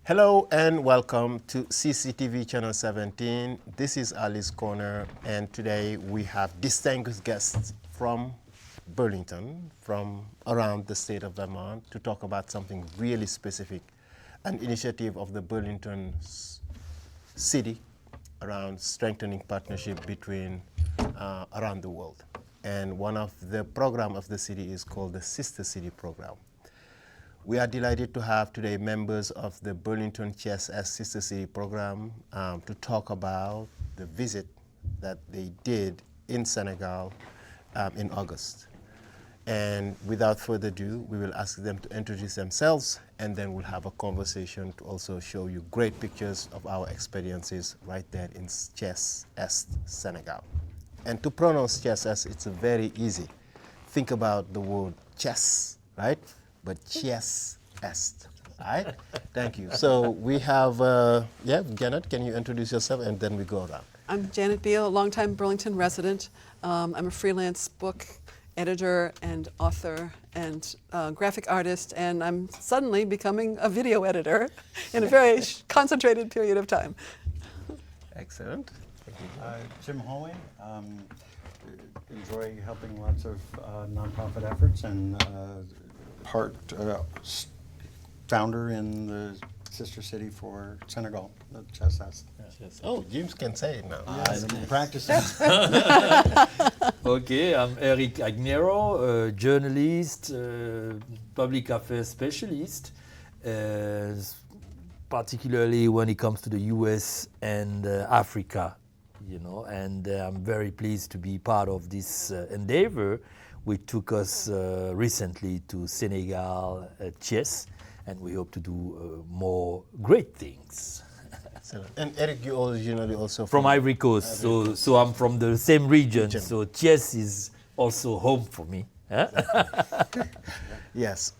Hello and welcome to CCTV Channel 17. This is Ali's Corner, and today we have distinguished guests from Burlington, from around the state of Vermont, to talk about something really specific, an initiative of the Burlington city around strengthening partnership between around the world. And one of the program of the city is called the Sister City program. We are delighted to have today members of the Burlington Thies-Est Sister City program to talk about the visit that they did in Senegal in August. And without further ado, we will ask them to introduce themselves, and then we'll have a conversation to also show you great pictures of our experiences right there in Thies-Est Senegal. And to pronounce Thies-Est, it's very easy. Think about the word chess, right? But Thies-Est, right? Thank you. So we have, Janet, can you introduce yourself, and then we go around. I'm Janet Biehl, a longtime Burlington resident. I'm a freelance book editor and author and graphic artist, and I'm suddenly becoming a video editor in a very concentrated period of time. Excellent. Thank you. Jim Holway. Enjoy helping lots of nonprofit efforts and founder in the sister city for Senegal, the Thies-Est. Yes. Oh, James can say it now. I'm practicing. Okay, I'm Eric Agnero, journalist, public affairs specialist, particularly when it comes to the US and Africa, you know, and I'm very pleased to be part of this endeavor, which took us recently to Senegal, Thiès, and we hope to do more great things. Excellent. And Eric, you originally also From Ivory Coast, so I'm from the same region, so Thiès is also home for me. Huh? Yes.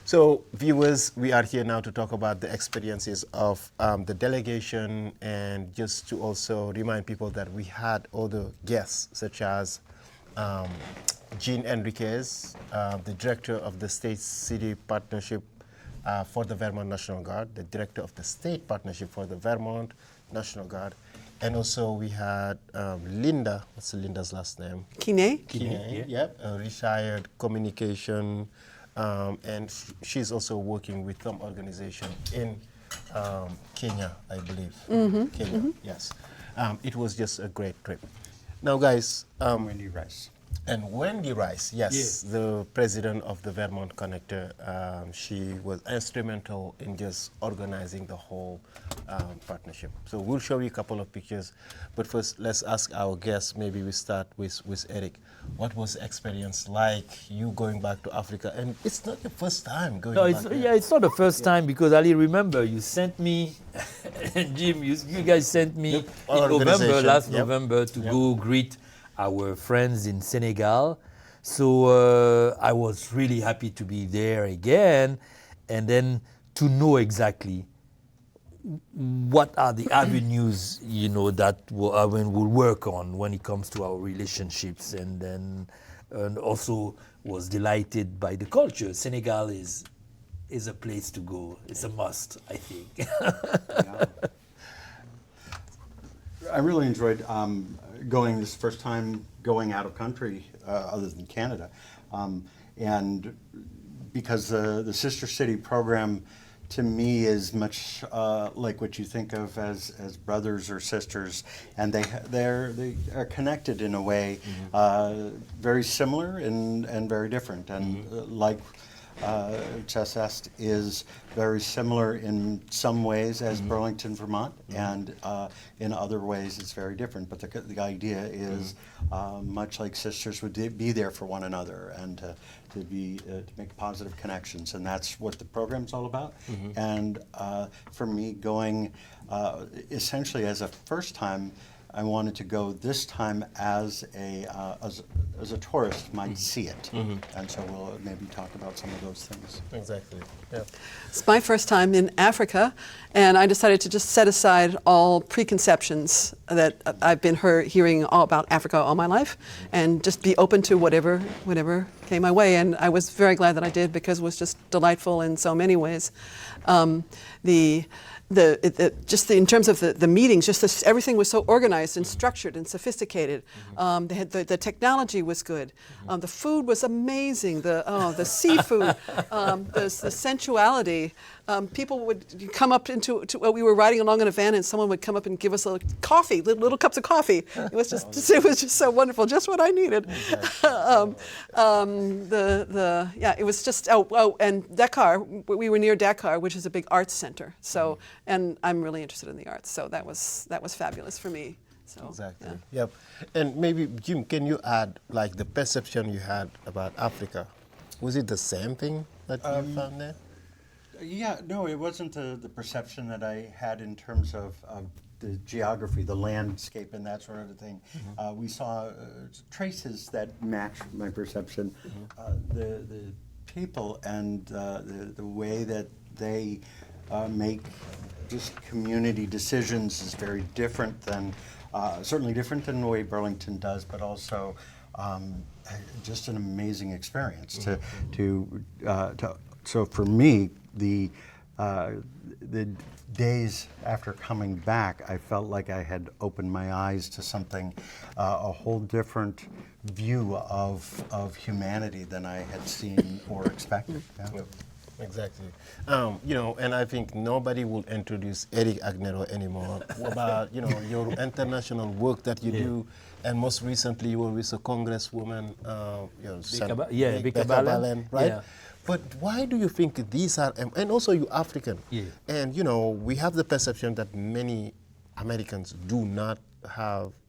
So viewers, we are here now to talk about the experiences of the delegation, and just to also remind people that we had other guests such as Jean Enriquez, the director of the State City Partnership for the Vermont National Guard, the director of the State Partnership for the Vermont National Guard, and also we had Linda, what's Linda's last name? Kine? Kine, yep, a retired communication, and she's also working with some organization in Kenya, I believe. Kenya, yes. It was just a great trip. Now, guys. Wendy Rice. And Wendy Rice, yes, the president of the Vermont Connector, she was instrumental in just organizing the whole partnership. So we'll show you a couple of pictures, but first let's ask our guests. Maybe we start with Eric. What was the experience like, you going back to Africa? And it's not the first time going back there. Yeah, it's not the first time, because Ali, remember, you sent me, and Jim, you guys sent me in November, last November, to go greet our friends in Senegal. So I was really happy to be there again, and then to know exactly what are the avenues, you know, that we'll work on when it comes to our relationships, and then also was delighted by the culture. Senegal is a place to go. It's a must, I think. Yeah. I really enjoyed going this first time going out of country other than Canada, and because the Sister City program to me is much like what you think of as brothers or sisters, and they are connected in a way, very similar and very different, and like Thies-Est is very similar in some ways as Burlington, Vermont, and in other ways it's very different. But the idea is much like sisters would be there for one another, and to make positive connections, and that's what the program's all about. And for me, going essentially as a first time, I wanted to go this time as a tourist might see it, and so we'll maybe talk about some of those things. Exactly. Yeah. It's my first time in Africa, And I decided to just set aside all preconceptions that I've been hearing all about Africa all my life, and just be open to whatever came my way. And I was very glad that I did, because it was just delightful in so many ways. In terms of the meetings, everything was so organized and structured and sophisticated. The technology was good. The food was amazing. The seafood, the sensuality. People would come up we were riding along in a van, and someone would come up and give us a coffee, little cups of coffee. It was just so wonderful, just what I needed. It was just and Dakar. We were near Dakar, which is a big arts center. So, and I'm really interested in the arts, so that was fabulous for me. So, exactly. Yeah. Yep. And maybe Jim, can you add like the perception you had about Africa? Was it the same thing that you found there? Yeah, no, it wasn't the perception that I had in terms of the geography, the landscape, and that sort of thing. We saw traces that matched my perception. The people and the way that they make just community decisions is very different than, certainly different than the way Burlington does, but also just an amazing experience. So for me, the days after coming back, I felt like I had opened my eyes to something, a whole different view of humanity than I had seen or expected. Yeah. Yep. Exactly. And I think nobody will introduce Eric Agnero anymore about, your international work that you do. And most recently, you were with a congresswoman, Becca Ballen, right? Yeah. But why do you think these are, and also you African, and we have the perception that many Americans do not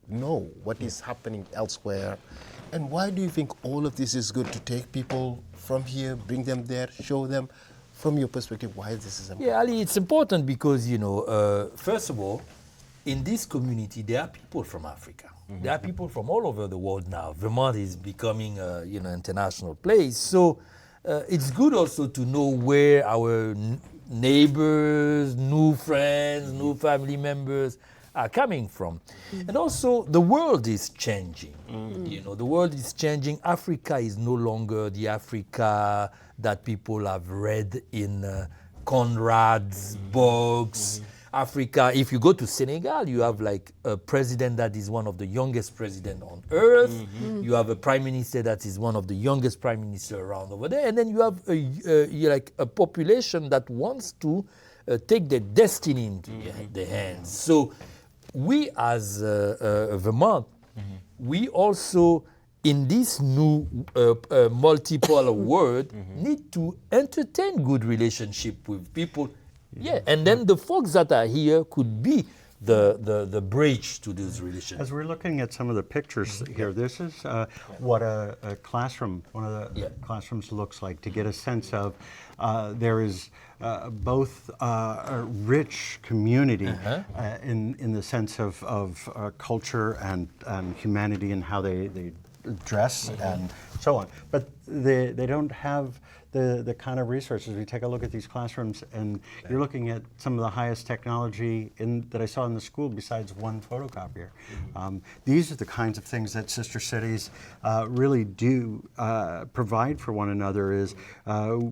know what is happening elsewhere. And why do you think all of this is good to take people from here, bring them there, show them, from your perspective, why this is important? Yeah, Ali, it's important because, first of all, in this community, there are people from Africa. There are people from all over the world now. Vermont is becoming an international place. So it's good also to know where our neighbors, new friends, new family members are coming from. And also, the world is changing. The world is changing. Africa is no longer the Africa that people have read in Conrad's books. Africa, if you go to Senegal, you have like a president that is one of the youngest presidents on earth. You have a prime minister that is one of the youngest prime minister around over there. And then you have a population that wants to take their destiny into their hands. So we as Vermont, we also, in this new multipolar world, need to entertain good relationship with people. Yeah, and then the folks that are here could be the bridge to this relationship. As we're looking at some of the pictures here, this is what a classroom, one of the classrooms looks like, to get a sense of there is both a rich community in the sense of culture and humanity and how they dress and so on. But they don't have the kind of resources. We take a look at these classrooms, and you're looking at some of the highest technology that I saw in the school besides one photocopier. These are the kinds of things that sister cities really do provide for one another. Is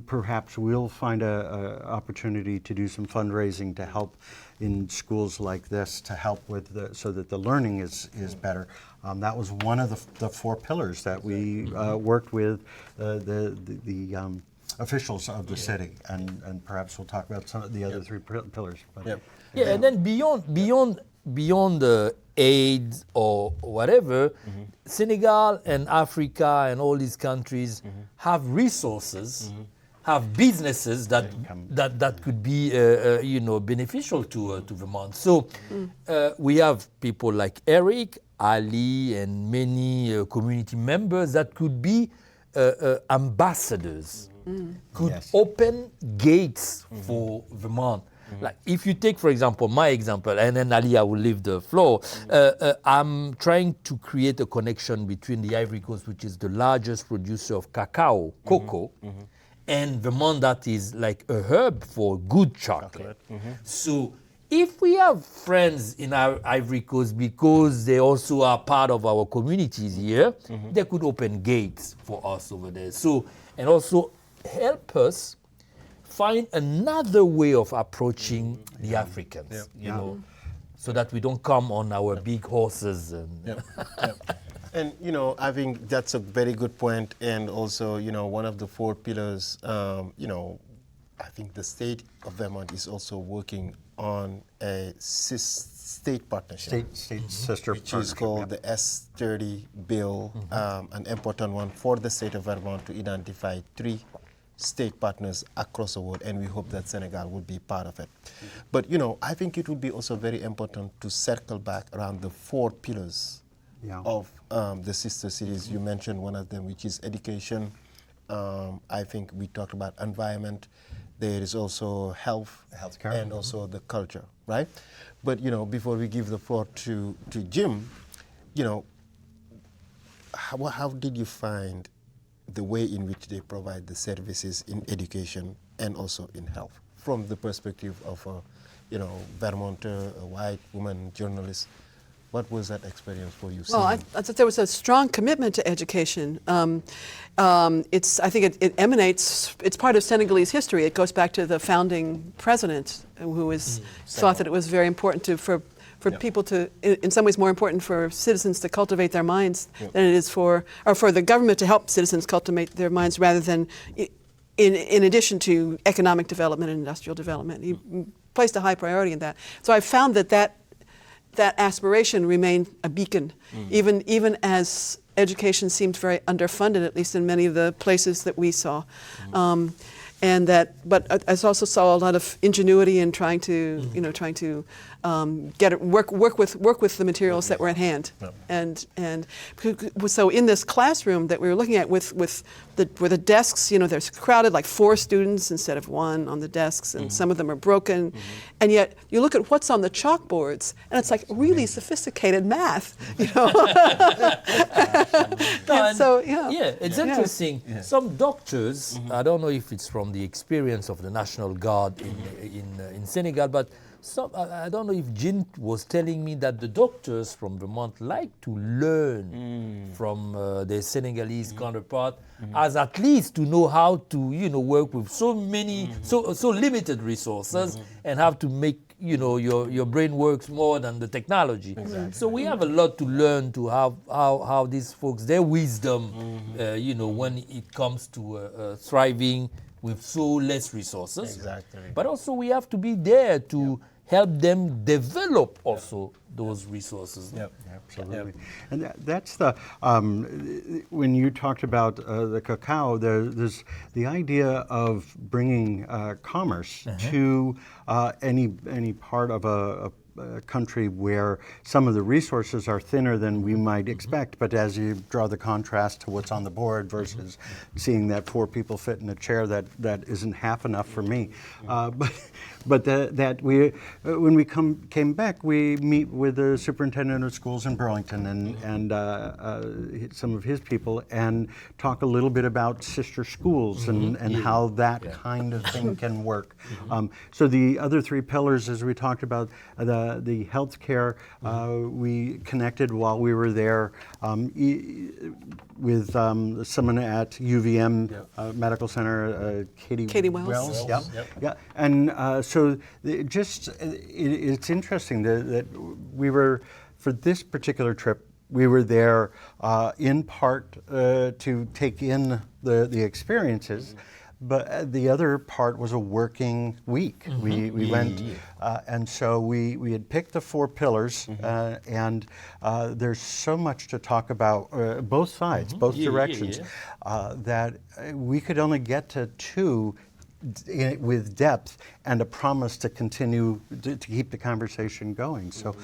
perhaps we'll find an opportunity to do some fundraising to help in schools like this, to help with so that the learning is better. That was one of the four pillars that we worked with the officials of the city, and perhaps we'll talk about some of the other three pillars. But, and then beyond the aid or whatever, Senegal and Africa and all these countries have resources, have businesses that could be beneficial to Vermont. So we have people like Eric, Ali, and many community members that could be ambassadors, could open gates for Vermont. Like if you take, for example, my example, and then Ali, I will leave the floor. I'm trying to create a connection between the Ivory Coast, which is the largest producer of cacao, cocoa, and Vermont that is like a hub for good chocolate. So if we have friends in our Ivory Coast because they also are part of our communities here, they could open gates for us over there. So, and also help us find another way of approaching the Africans, you know, so that we don't come on our big horses. And And, you know, I think that's a very good point. And also, you know, one of the 4 pillars, you know, I think the state of Vermont is also working on a state partnership. State sister which is called the S30 Bill, an important one for the state of Vermont to identify 3 state partners across the world, and we hope that Senegal will be part of it. But, you know, I think it would be also very important to circle back around the 4 pillars of the sister cities. You mentioned one of them, which is education. I think we talked about environment. There is also healthcare, and also the culture, right? But, you know, before we give the floor to Jim, you know, how did you find the way in which they provide the services in education and also in health, from the perspective of a, you know, Vermonter, a white woman journalist? What was that experience for you? Well, I thought there was a strong commitment to education. I think it emanates, it's part of Senegalese history. It goes back to the founding president, who thought that it was very important for people to, in some ways more important for citizens to cultivate their minds than it is or for the government to help citizens cultivate their minds rather than in addition to economic development and industrial development. He placed a high priority in that. So I found that aspiration remained a beacon, even as education seemed very underfunded, at least in many of the places that we saw. But I also saw a lot of ingenuity in trying to work with the materials that were at hand, and so in this classroom that we were looking at where the desks, you know, there's crowded like 4 students instead of 1 on the desks, and some of them are broken, and yet you look at what's on the chalkboards, and it's like really sophisticated math, you know. It's interesting. Some doctors, I don't know if it's from the experience of the National Guard in Senegal, but I don't know if Jim was telling me that the doctors from Vermont like to learn from their Senegalese counterpart, as at least to know how to, you know, work with so many, so limited resources, and have to make, you know, your brain works more than the technology. Exactly. So we have a lot to learn to how these folks, their wisdom, you know, when it comes to thriving with so less resources. Exactly. But also we have to be there to help them develop also those resources. Yep, absolutely. And that's the, when you talked about the cacao, there's the idea of bringing commerce to any part of a country where some of the resources are thinner than we might expect, but as you draw the contrast to what's on the board versus seeing that 4 people fit in a chair, that isn't half enough for me. But that we, when we came back, we meet with the superintendent of schools in Burlington and some of his people, and talk a little bit about sister schools and how that kind of thing can work. So the other 3 pillars, as we talked about, the healthcare, we connected while we were there with someone at UVM Medical Center, Katie Wells. Yeah. And so it's interesting that we were, for this particular trip, we were there in part to take in the experiences. But the other part was a working week. We went, and so we had picked the 4 pillars, and there's so much to talk about, both sides, both directions, that we could only get to 2 with depth and a promise to continue to keep the conversation going. So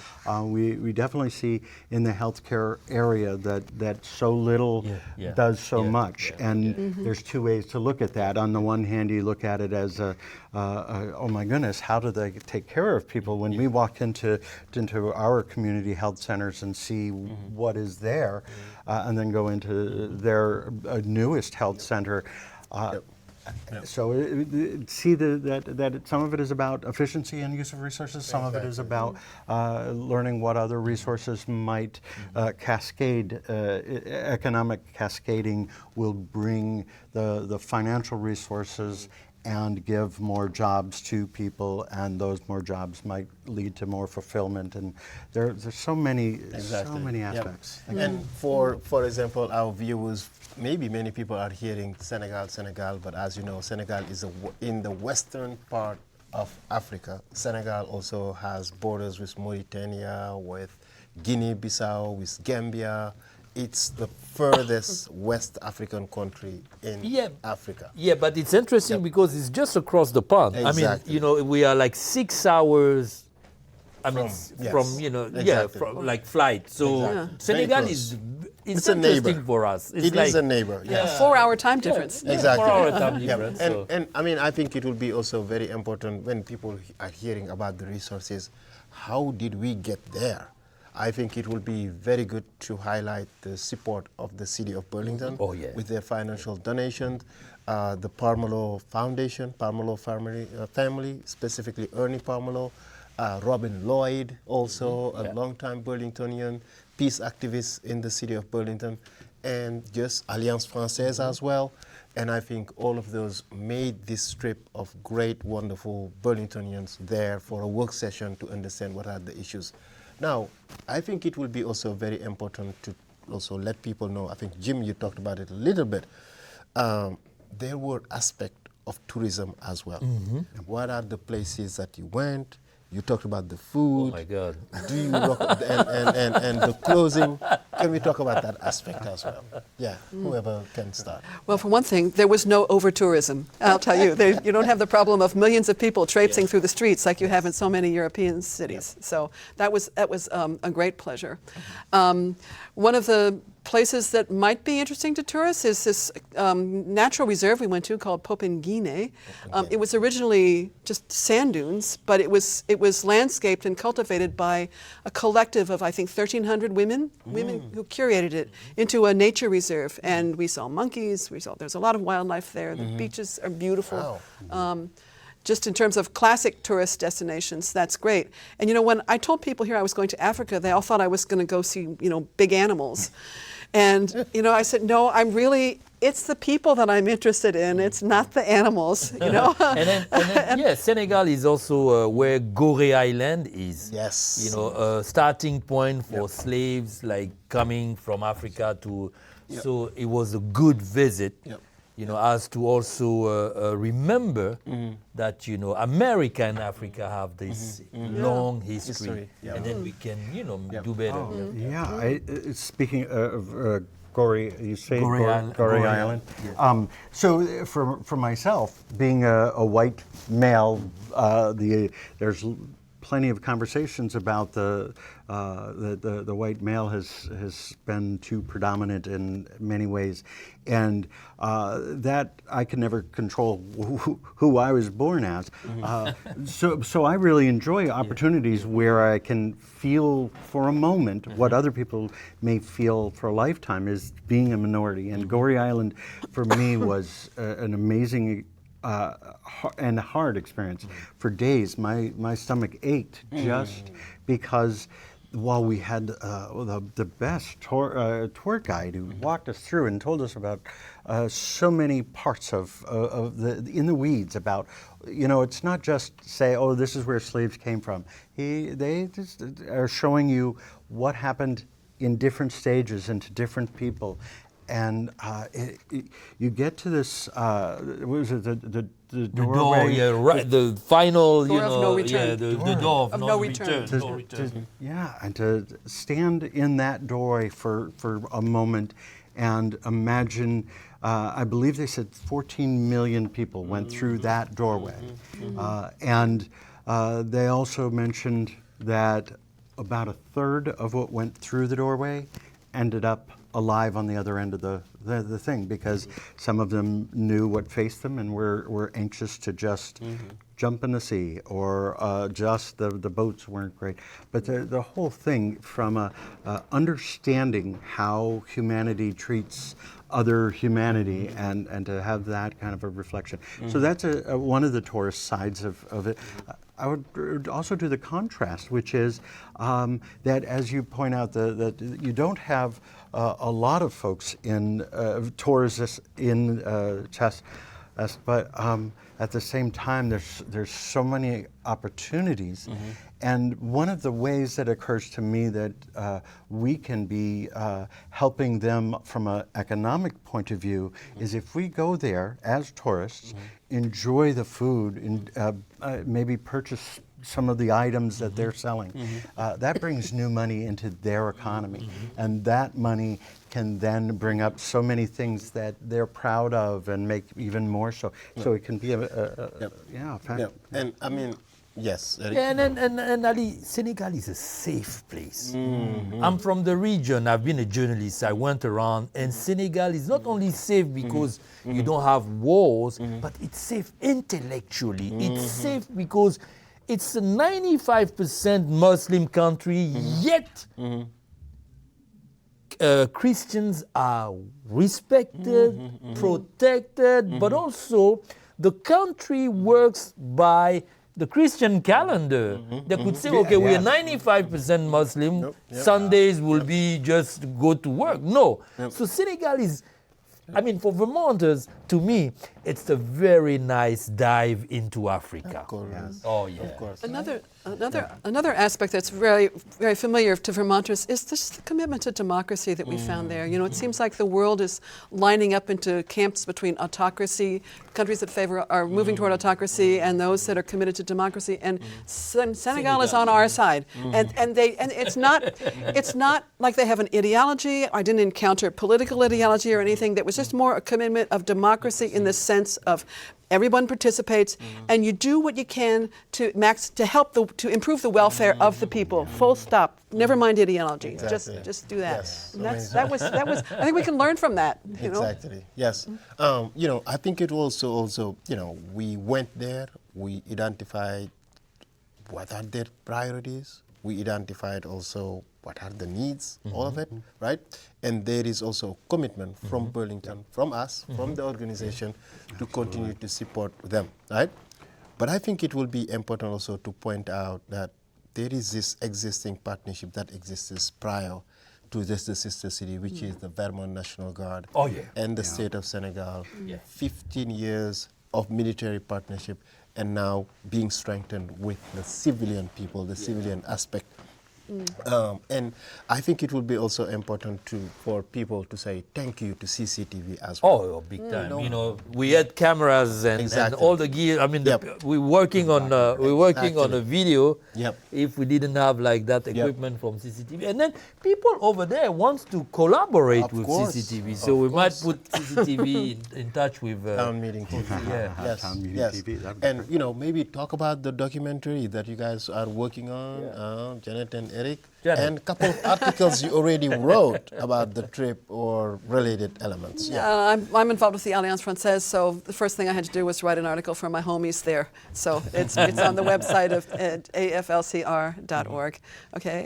we definitely see in the healthcare area that so little does so much. And there's 2 ways to look at that. On the one hand, you look at it as oh my goodness, how do they take care of people? When we walk into our community health centers and see what is there, and then go into their newest health center, So see that some of it is about efficiency and use of resources. Some of it is about learning what other resources might cascade. Economic cascading will bring the financial resources and give more jobs to people, and those more jobs might lead to more fulfillment. And there's so many aspects. Yep. And for example, our viewers, maybe many people are hearing Senegal, but as you know, Senegal is in the western part of Africa. Senegal also has borders with Mauritania, with Guinea-Bissau, with Gambia. It's the furthest West African country in Africa. Yeah, but it's interesting because it's just across the pond. Exactly. I mean, you know, we are like 6 hours. From you know, from like flight. So Senegal is it's a interesting neighbor for us. It is a neighbor. Yeah. 4-hour time difference. Exactly. 4-hour time difference. And I mean, I think it will be also very important when people are hearing about the resources. How did we get there? I think it will be very good to highlight the support of the city of Burlington with their financial donations, the Parmelo Foundation, Parmelo family, specifically Ernie Parmelo, Robin Lloyd, also a longtime Burlingtonian, peace activist in the city of Burlington, and just Alliance Française as well. And I think all of those made this trip of great, wonderful Burlingtonians there for a work session to understand what are the issues. Now, I think it will be also very important to also let people know, I think, Jim, you talked about it a little bit. There were aspects of tourism as well. What are the places that you went? You talked about the food. Oh my God! Do you and the closing? Can we talk about that aspect as well? Yeah, whoever can start. Well, for one thing, there was no over-tourism. I'll tell you, you don't have the problem of millions of people traipsing through the streets like you have in so many European cities. So that was a great pleasure. One of the places that might be interesting to tourists is this natural reserve we went to called Popengine. It was originally just sand dunes, but it was landscaped and cultivated by a collective of, I think, 1,300 women who curated it into a nature reserve. And we saw monkeys. There's a lot of wildlife there. The beaches are beautiful. Wow. Just in terms of classic tourist destinations, that's great. And you know, when I told people here I was going to Africa, they all thought I was going to go see, you know, big animals. And, you know, I said, no, it's the people that I'm interested in. It's not the animals, you know. and then, Senegal is also where Gorée Island is. Yes. You know, a starting point for slaves, like coming from Africa to, so it was a good visit. You know, as to also remember that, you know, America and Africa have this long history. And then we can, you know, do better. Speaking of Gorée, you say Gorée Island. Yeah. So for myself, being a white male, there's plenty of conversations about the white male has been too predominant in many ways, and that I can never control who I was born as. So I really enjoy opportunities where I can feel for a moment what other people may feel for a lifetime is being a minority. And Gorée Island, for me, was an amazing and a hard experience. For days, my stomach ached just because while we had the best tour guide who walked us through and told us about so many parts of in the weeds about, you know, it's not just say, oh, this is where slaves came from. They just are showing you what happened in different stages and to different people. And you get to this, what was it, the doorway? The final, door of no return. The door of no return. And to stand in that doorway for a moment and imagine, I believe they said 14 million people went through that doorway. And they also mentioned that about a third of what went through the doorway ended up alive on the other end of the thing, because some of them knew what faced them and were anxious to just jump in the sea, or just the boats weren't great. But the whole thing from understanding how humanity treats other humanity, and to have that kind of a reflection. So that's one of the tourist sides of it. I would also do the contrast, which is that, as you point out, that you don't have a lot of folks in tourists in Thies-Est, but at the same time, there's so many opportunities. And one of the ways that occurs to me that we can be helping them from an economic point of view is if we go there as tourists, enjoy the food, and maybe purchase some of the items that they're selling. That brings new money into their economy, and that money can then bring up so many things that they're proud of and make even more so. So it can be And I mean, yes, Eric? Yeah, and Ali, Senegal is a safe place. I'm from the region. I've been a journalist. I went around, and Senegal is not only safe because you don't have wars, but it's safe intellectually. It's safe because it's a 95% Muslim country, yet Christians are respected, protected, but also the country works by the Christian calendar. They could say, okay, we are 95% Muslim, Sundays will be just go to work. No. So Senegal is, I mean, for Vermonters, to me, it's a very nice dive into Africa. Of course. Oh, yeah. Of course. Another aspect that's very, very familiar to Vermonters is just the commitment to democracy that we found there. You know, it seems like the world is lining up into camps between autocracy, countries that are moving toward autocracy, and those that are committed to democracy. And Senegal is on our side, and it's not like they have an ideology. I didn't encounter political ideology or anything. That was just more a commitment of democracy in the sense of everyone participates, and you do what you can to improve the welfare of the people. Full stop. Never mind ideology. Exactly. Just do that. Yes. And that was. I think we can learn from that. You know? Exactly. Yes. You know, I think it also, you know, we went there. We identified what are their priorities. We identified also what are the needs, all of it, right? And there is also commitment from Burlington, from us, from the organization, to continue to support them, right? But I think it will be important also to point out that there is this existing partnership that exists prior to the sister city, which is the Vermont National Guard and the state of Senegal. 15 years of military partnership, and now being strengthened with the civilian people, the civilian aspect. And I think it will be also important for people to say thank you to CCTV as well. Oh, big time. You know, we had cameras and all the gear. I mean, we're working on a video. If we didn't have like that equipment from CCTV, and then people over there wants to collaborate with CCTV, so we might put CCTV in touch with Town Meeting TV. Town Meeting TV. And you know, maybe talk about the documentary that you guys are working on, Janet and Eric. And a couple of articles you already wrote about the trip or related elements. I'm involved with the Alliance Française, so the first thing I had to do was write an article for my homies there. So it's on the website of aflcr.org. Okay,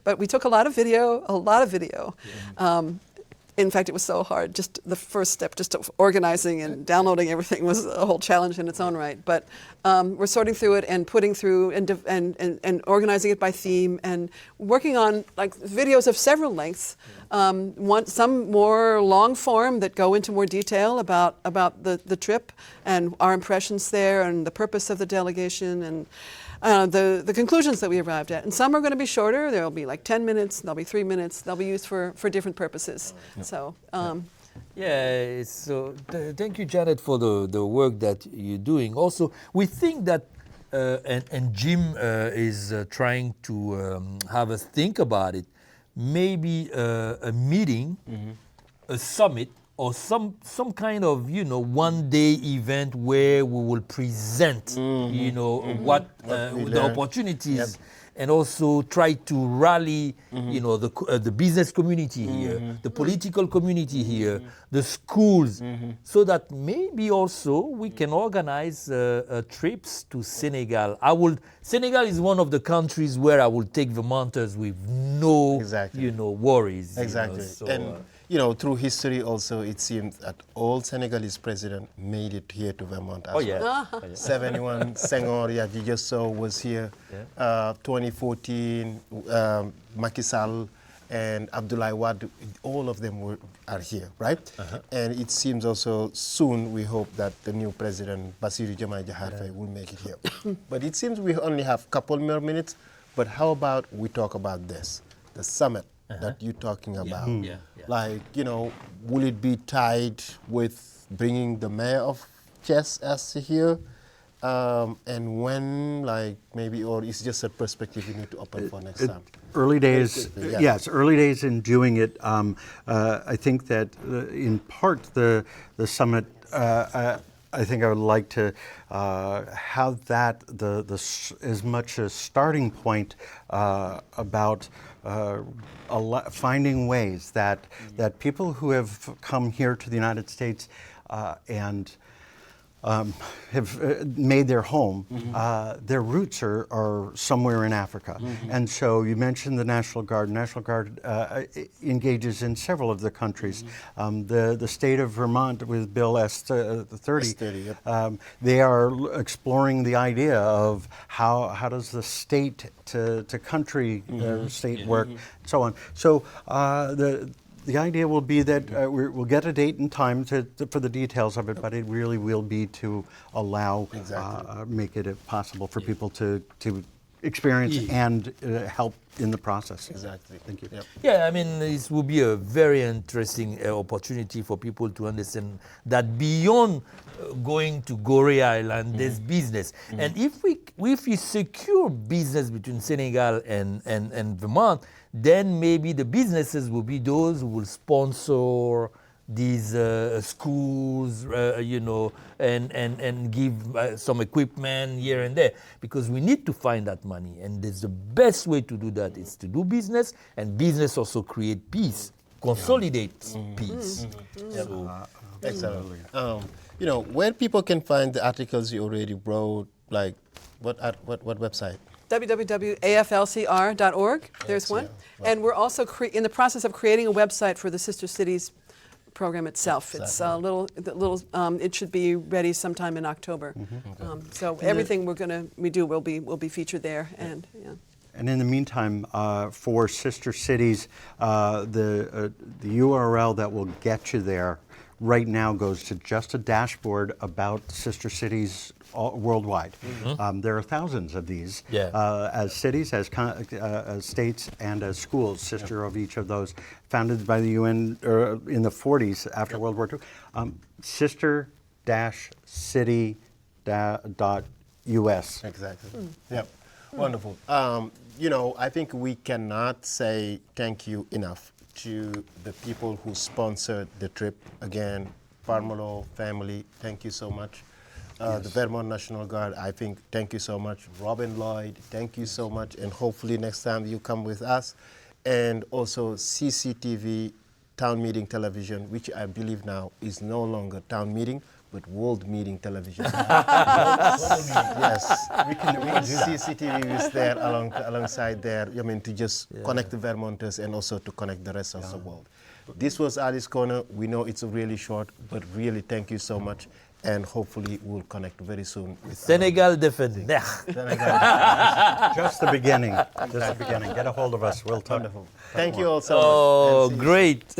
but we took a lot of video. In fact, it was so hard. Just the first step, just of organizing and downloading everything, was a whole challenge in its own right. But we're sorting through it and putting through and organizing it by theme and working on like videos of several lengths. Some more long form that go into more detail about the trip and our impressions there and the purpose of the delegation and the conclusions that we arrived at. And some are going to be shorter. There'll be like 10 minutes, there'll be 3 minutes. They'll be used for different purposes. So, so thank you, Janet, for the work that you're doing. Also, we think that, and Jim is trying to have us think about it, maybe a meeting, a summit, or some kind of, one-day event where we will present, what the opportunities, and also try to rally, the business community here, the political community here, the schools, so that maybe also we can organize trips to Senegal. Senegal is one of the countries where I will take Vermonters with no, worries. Exactly. And through history also, it seems that all Senegalese president made it here to Vermont as well. 71, Senghor, you just saw, was here. 2014, Macky Sall and Abdoulaye Wade, all of them are here, right? And it seems also soon we hope that the new president, Bassirou Diomaye Diakhar Faye, will make it here. But it seems we only have a couple more minutes. But how about we talk about this, the summit that you're talking about? Like, will it be tied with bringing the mayor of Thies-Est here? And when, like, maybe, or it's just a perspective you need to open for next time? Early days, yes, early days in doing it. I think that in part the summit, I think I would like to have that as much a starting point about finding ways that people who have come here to the United States and have made their home, their roots are somewhere in Africa. And so you mentioned the National Guard. National Guard engages in several of the countries. The state of Vermont with Bill S-30, they are exploring the idea of how does the state to country state work, and so on. So the idea will be that we'll get a date and time for the details of it, but it really will be to allow, make it possible for people to experience and help in the process. Exactly. Thank you. Yeah, I mean, this will be a very interesting opportunity for people to understand that beyond going to Gorée Island, there's business. And if we secure business between Senegal and Vermont, then maybe the businesses will be those who will sponsor these schools, and give some equipment here and there, because we need to find that money. And the best way to do that is to do business, and business also create peace, consolidate peace. So, excellent. Where people can find the articles you already wrote, like what website? www.aflcr.org. There's one. And we're also in the process of creating a website for the Sister Cities program itself. It's a little. It should be ready sometime in October. So everything we do will be featured there. And And in the meantime, for Sister Cities, the URL that will get you there right now goes to just a dashboard about Sister Cities worldwide. There are thousands of these as cities, as states, and as schools, sister of each of those, founded by the UN in the 40s after World War II. Sister-city.us. Exactly. Yep. Wonderful. I think we cannot say thank you enough to the people who sponsored the trip. Again, Parmolo family, thank you so much. The Vermont National Guard, I think, thank you so much. Robin Lloyd, thank you so much. And hopefully next time you come with us. And also CCTV, Town Meeting Television, which I believe now is no longer Town Meeting, but World Meeting Television. Yes, we can CCTV is there alongside there. I mean, to just connect the Vermonters and also to connect the rest of the world. This was Ali's Corner. We know it's really short, but really thank you so much. And hopefully we'll connect very soon. With Senegal defender. Just the beginning. Just the beginning. Get a hold of us. We'll talk. Wonderful. Thank you all so much. Oh, great.